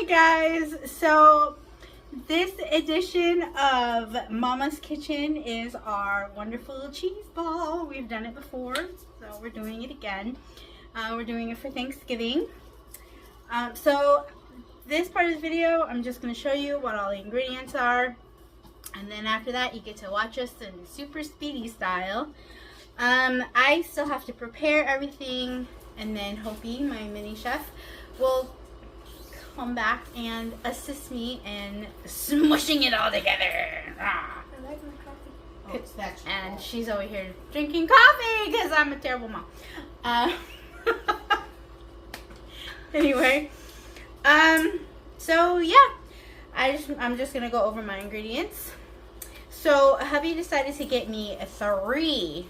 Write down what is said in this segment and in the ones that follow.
guys, so this edition of Mama's Kitchen is our wonderful cheese ball. We've done it before, so we're doing it again. We're doing it for Thanksgiving. So this part of the video, I'm just going to show you what all the ingredients are, and then after that you get to watch us in super speedy style. I still have to prepare everything, and then Hopey, my mini chef, will come back and assist me in smushing it all together. I like my coffee. And she's over here drinking coffee because I'm a terrible mom. Anyway, so yeah, I'm just gonna go over my ingredients. So hubby decided to get me three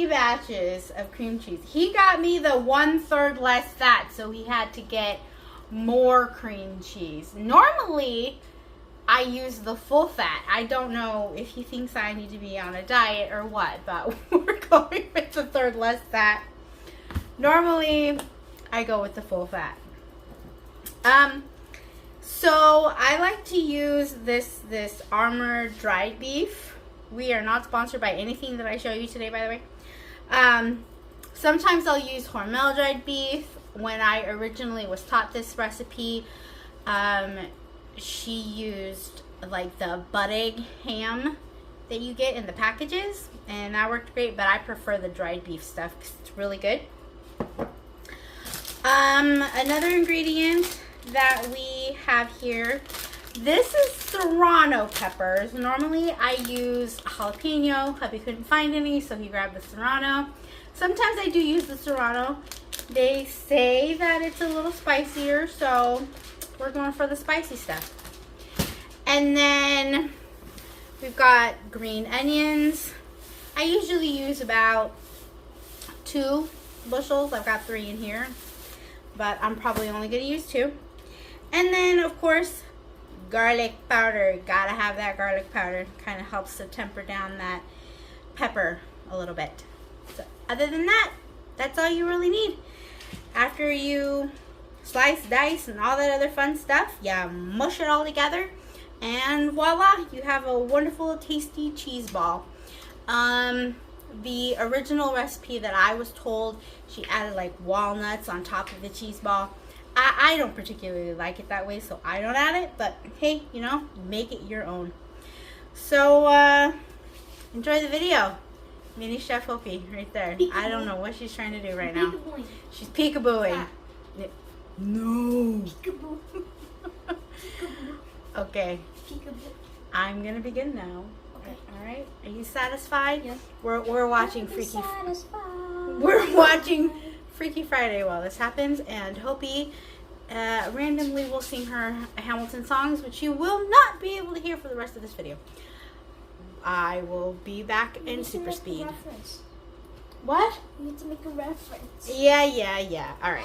batches of cream cheese. He got me the 1/3 less fat, so he had to get more cream cheese. Normally I use the full fat. I don't know if he thinks I need to be on a diet or what, but we're going with the 1/3 less fat. Normally I go with the full fat. So I like to use this Armour dried beef. We are not sponsored by anything that I show you today, by the way. Sometimes I'll use Hormel dried beef. When I originally was taught this recipe, she used like the buttig ham that you get in the packages, and that worked great, but I prefer the dried beef stuff because it's really good. Another ingredient that we have here, this is serrano peppers. Normally I use jalapeno. Hubby couldn't find any, so he grabbed the serrano. Sometimes I do use the serrano. They say that it's a little spicier, so we're going for the spicy stuff. And then we've got green onions. I usually use about 2 bushels. I've got 3 in here, but I'm probably only going to use 2. And then, of course, garlic powder. Gotta have that garlic powder. Kind of helps to temper down that pepper a little bit. So other than that, that's all you really need. After you slice, dice, and all that other fun stuff, you mush it all together, and voila, you have a wonderful, tasty cheese ball. The original recipe that I was told, she added like walnuts on top of the cheese ball. I don't particularly like it that way, so I don't add it, but hey, you know, make it your own. So, enjoy the video. Mini Chef Hopey, right there. Peekaboo. I don't know what she's trying to do right now. Peekabooing. She's peekabooing. Yeah. No. Peekaboo. Peekaboo. Okay. Peekaboo. I'm gonna begin now. Okay. All right. Are you satisfied? Yes. We're watching Freaky. We're watching Freaky Friday while this happens, and Hopey randomly will sing her Hamilton songs, which you will not be able to hear for the rest of this video. I will be back in super speed. What? You need to make a reference. Yeah. All right.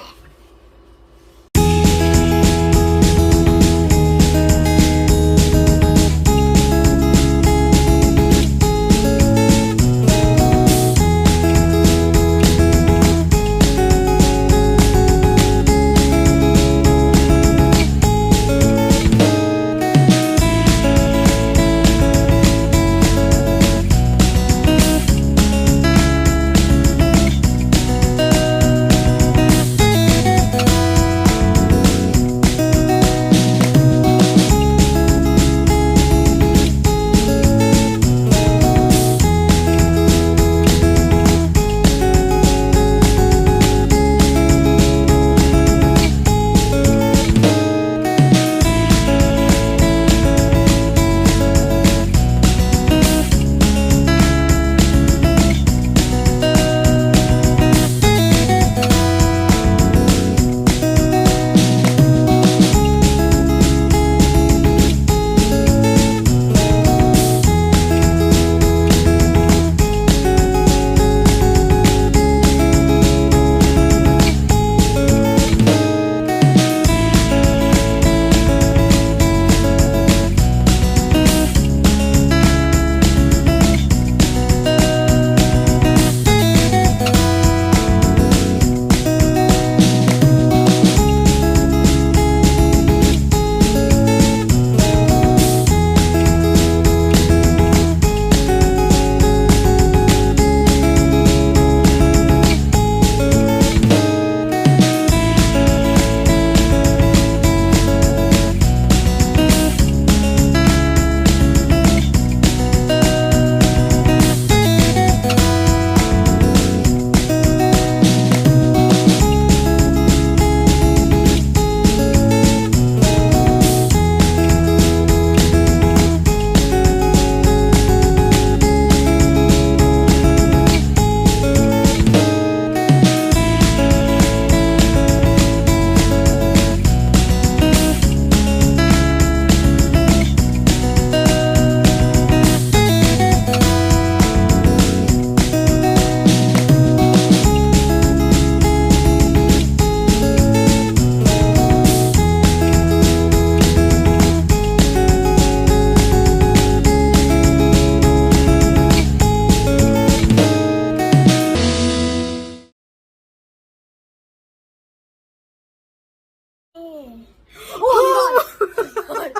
Oh my god.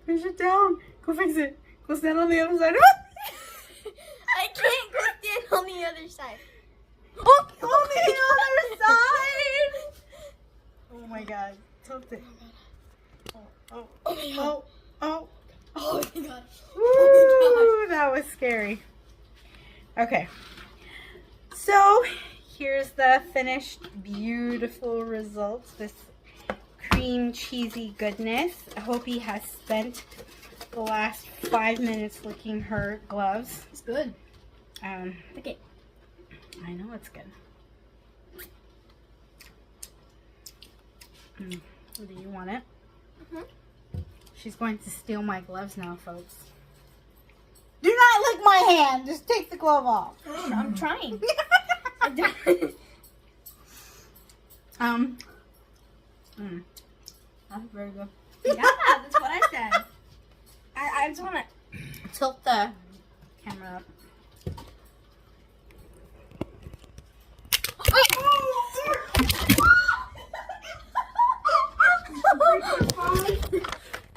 Push it down. Go fix it. Go stand on the other side. I can't go stand on the other side. Oh, on the other side. Oh my god. Tilt it. Oh, oh, oh. Oh my god. Ooh, that was scary. Okay. So, here's the finished beautiful results. This cream cheesy goodness. Hopey has spent the last 5 minutes licking her gloves. It's good. Okay. I know it's good. Do you want it? She's going to steal my gloves now, folks. Do not lick my hand. Just take the glove off. I'm trying. That's very good. Yeah, that's what I said. I just want to Tilt the camera up.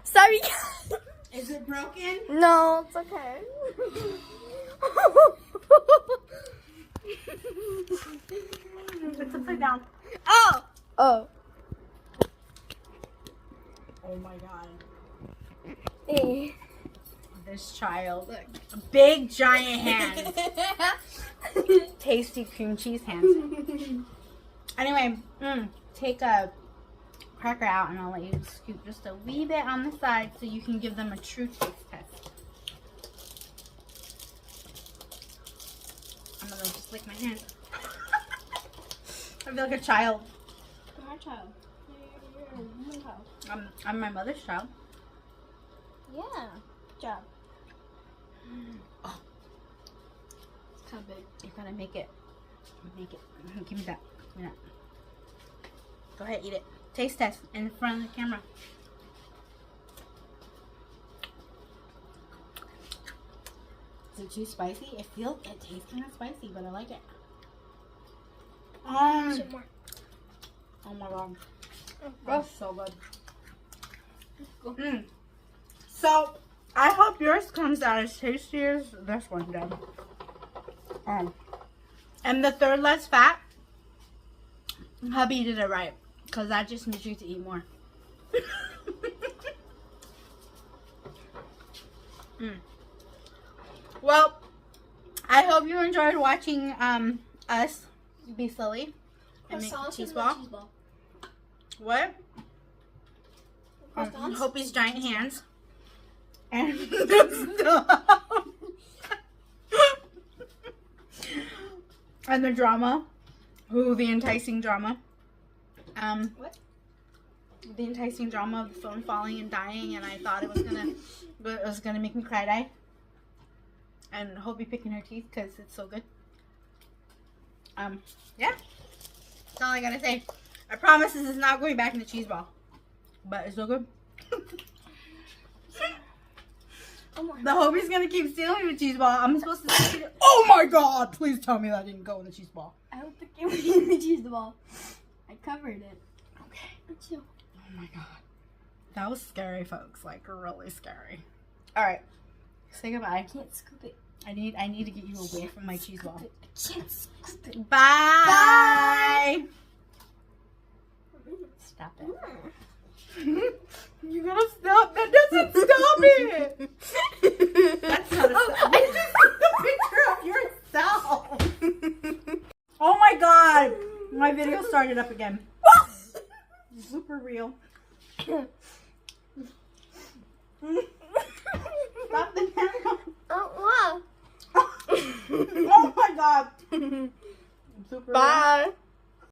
Sorry. Is it broken? No, it's okay. It's upside down. Oh. Oh. Oh my god. Eh. This child. Look. Big giant hands. Tasty cream cheese hands. Anyway, take a cracker out and I'll let you scoop just a wee bit on the side so you can give them a true taste test. I'm gonna just lick my hand. I feel like a child. You're my child. You're a woman child. I'm my mother's child. Yeah. Good job. Oh. It's kind of big. You gotta make it. Make it. Give me that. Give me that. Go ahead, eat it. Taste test in front of the camera. Is it too spicy? It tastes kind of spicy, but I like it. Some more. Oh my god. Bro. That's so good. So, I hope yours comes out as tasty as this one does. And the third less fat, hubby did it right. Because that just needs you to eat more. Well, I hope you enjoyed watching us be silly and make cheeseball. What? Hopey's giant hands. And and the drama. Ooh, the enticing drama. What? The enticing drama of the phone falling and dying, and I thought it was gonna make me cry. And Hopey picking her teeth because it's so good. Yeah. That's all I gotta say. I promise this is not going back in the cheese ball, but it's so good. The Hopey's gonna keep stealing the cheese ball. I'm supposed to take it. Oh my god! Please tell me that didn't go in the cheese ball. I don't think it went in the cheese ball. I covered it. Okay. Oh my god. That was scary, folks. Like, really scary. Alright. Say goodbye. I can't scoop it. I need to get you away from my cheese ball. I can't scoop it. Bye! Stop it. You gotta stop. That doesn't stop it. That's not a stop. I just took a picture of yourself. Oh my god. My video started up again. Super real. Stop the camera. Oh, wow. Oh my god. Super Bye. real.